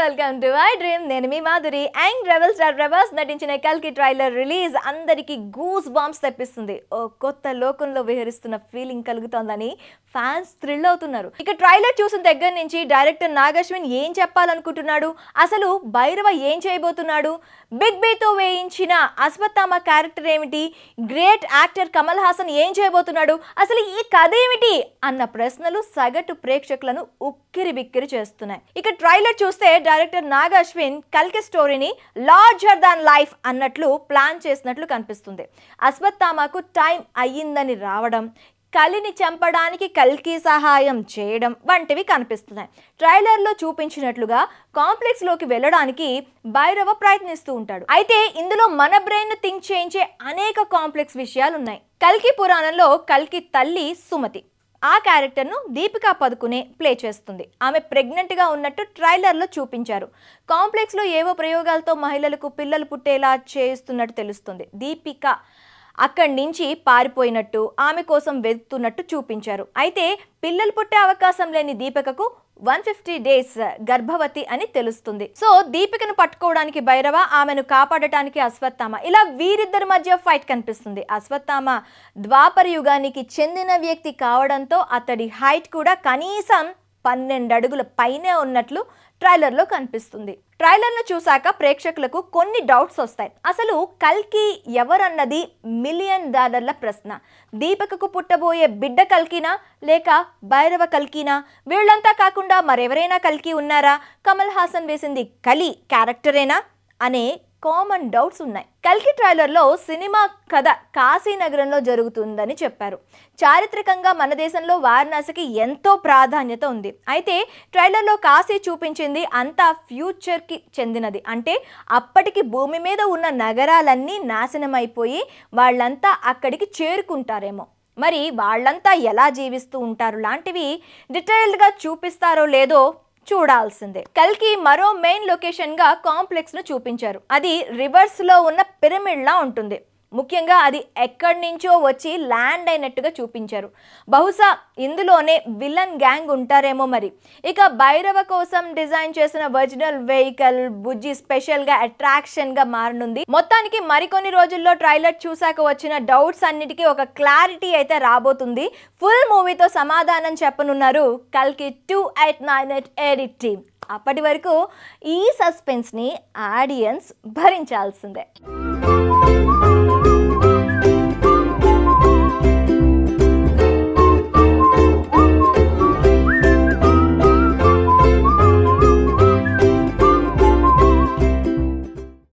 Welcome to I dream. నేను మీ Madhuri. Young rebel star Prabhas నటించిన కల్కి ట్రైలర్ రిలీజ్ అందరికి గూస్ బాంబ్స్ తెప్పిస్తుంది. ఓ కొత్త లోకంలో విహరిస్తున్న ఫీలింగ్ కలుగుతోందని ఫ్యాన్స్ థ్రిల్ అవుతున్నారు. ఇక ట్రైలర్ చూసిన దగ్గర నుంచి డైరెక్టర్ నాగశ్విన్ ఏం చెప్పాలనుకుంటున్నాడు, అసలు భైరవ ఏం చేయబోతున్నాడు, బిగ్ బీతో వేయించిన అశ్వత్థామ క్యారెక్టర్ ఏమిటి, గ్రేట్ యాక్టర్ కమల్ హాసన్ ఏం చేయబోతున్నాడు, అసలు ఈ కథ ఏమిటి అన్న ప్రశ్నలు సగటు ప్రేక్షకులను ఉక్కిరి బిక్కిరి చేస్తున్నాయి. ఇక ట్రైలర్ చూస్తే డైరెక్టర్ నాగశ్విన్ కల్కి స్టోరీని లార్జర్ దాన్ లైఫ్ అన్నట్లు ప్లాన్ చేసినట్లు కనిపిస్తుంది. అశ్వత్థామకు టైం అయ్యిందని రావడం, కలిని చంపడానికి కల్కి సహాయం చేయడం వంటివి కనిపిస్తున్నాయి. ట్రైలర్లో చూపించినట్లుగా కాంప్లెక్స్ లోకి వెళ్ళడానికి భైరవ ప్రయత్నిస్తూ ఉంటాడు. అయితే ఇందులో మన బ్రెయిన్ థింక్ చేయించే అనేక కాంప్లెక్స్ విషయాలు ఉన్నాయి. కల్కి పురాణంలో కల్కి తల్లి సుమతి, ఆ క్యారెక్టర్ను దీపికా పదుకునే ప్లే చేస్తుంది. ఆమె ప్రెగ్నెంట్గా ఉన్నట్టు ట్రైలర్లో చూపించారు. కాంప్లెక్స్లో ఏవో ప్రయోగాలతో మహిళలకు పిల్లలు పుట్టేలా చేస్తున్నట్టు తెలుస్తుంది. దీపిక అక్కడి నుంచి పారిపోయినట్టు, ఆమె కోసం వెతుకుతున్నట్టు చూపించారు. అయితే పిల్లలు పుట్టే అవకాశం లేని దీపికకు 150 days గర్భవతి అని తెలుస్తుంది. సో దీపికను పట్టుకోవడానికి భైరవ, ఆమెను కాపాడటానికి అశ్వత్థామ, ఇలా వీరిద్దరి మధ్య ఫైట్ కనిపిస్తుంది. అశ్వత్థామ ద్వాపర యుగానికి చెందిన వ్యక్తి కావడంతో అతడి హైట్ కూడా కనీసం 12 అడుగుల పైనే ఉన్నట్లు ట్రైలర్లో కనిపిస్తుంది. ట్రైలర్ను చూశాక ప్రేక్షకులకు కొన్ని డౌట్స్ వస్తాయి. అసలు కల్కి ఎవరన్నది $1 మిలియన్ ప్రశ్న. దీపికకు పుట్టబోయే బిడ్డ కల్కినా లేక భైరవ కల్కినా? వీళ్ళంతా కాకుండా మరెవరైనా కల్కి ఉన్నారా? కమల్ హాసన్ వేసింది కలి క్యారెక్టరేనా అనే కామన్ డౌట్స్ ఉన్నాయి. కల్కి ట్రైలర్లో సినిమా కథ కాశీనగరంలో జరుగుతుందని చెప్పారు. చారిత్రకంగా మన దేశంలో వారణాసికి ఎంతో ప్రాధాన్యత ఉంది. అయితే ట్రైలర్లో కాశీ చూపించింది అంతా ఫ్యూచర్కి చెందినది. అంటే అప్పటికి భూమి మీద ఉన్న నగరాలన్నీ నాశనమైపోయి వాళ్ళంతా అక్కడికి చేరుకుంటారేమో. మరి వాళ్ళంతా ఎలా జీవిస్తూ ఉంటారు లాంటివి డీటెయిల్డ్గా చూపిస్తారో లేదో చూడాల్సిందే. కల్కి మరో మెయిన్ లొకేషన్ గా కాంప్లెక్స్ ను చూపించారు. అది రివర్స్ లో ఉన్న పిరమిడ్ లా ఉంటుంది. ముఖ్యంగా అది ఎక్కడి నుంచో వచ్చి ల్యాండ్ అయినట్టుగా చూపించారు. బహుశా ఇందులోనే విలన్ గ్యాంగ్ ఉంటారేమో మరి. ఇక భైరవ కోసం డిజైన్ చేసిన ఒరిజినల్ వెహికల్ బుజ్జి స్పెషల్ గా అట్రాక్షన్ గా మారనుంది. మొత్తానికి మరికొన్ని రోజుల్లో ట్రైలర్ చూసాక వచ్చిన డౌట్స్ అన్నిటికీ ఒక క్లారిటీ అయితే రాబోతుంది. ఫుల్ మూవీతో సమాధానం చెప్పనున్నారు కల్కి 2898 ఎడిట్ టీమ్. అప్పటి వరకు ఈ సస్పెన్స్ ని ఆడియన్స్ భరించాల్సిందే.